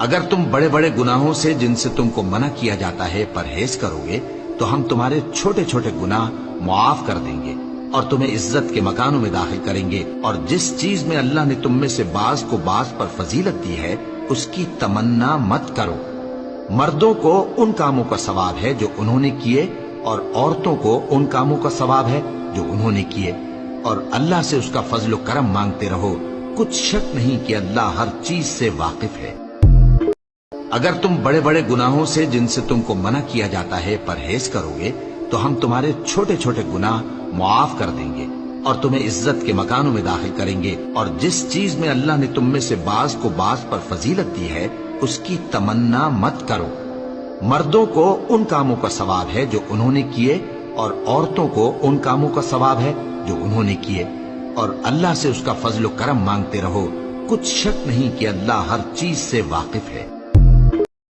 اگر تم بڑے بڑے گناہوں سے جن سے تم کو منع کیا جاتا ہے پرہیز کرو گے تو ہم تمہارے چھوٹے چھوٹے گناہ معاف کر دیں گے اور تمہیں عزت کے مکانوں میں داخل کریں گے، اور جس چیز میں اللہ نے تم میں سے بعض کو بعض پر فضیلت دی ہے اس کی تمنا مت کرو۔ مردوں کو ان کاموں کا ثواب ہے جو انہوں نے کیے، اور عورتوں کو ان کاموں کا ثواب ہے جو انہوں نے کیے، اور اللہ سے اس کا فضل و کرم مانگتے رہو، کچھ شک نہیں کہ اللہ ہر چیز سے واقف ہے۔ اگر تم بڑے بڑے گناہوں سے جن سے تم کو منع کیا جاتا ہے پرہیز کرو گے تو ہم تمہارے چھوٹے چھوٹے گناہ معاف کر دیں گے اور تمہیں عزت کے مکانوں میں داخل کریں گے، اور جس چیز میں اللہ نے تم میں سے بعض کو بعض پر فضیلت دی ہے اس کی تمنا مت کرو۔ مردوں کو ان کاموں کا ثواب ہے جو انہوں نے کیے، اور عورتوں کو ان کاموں کا ثواب ہے جو انہوں نے کیے، اور اللہ سے اس کا فضل و کرم مانگتے رہو، کچھ شک نہیں کہ اللہ ہر چیز سے واقف ہے۔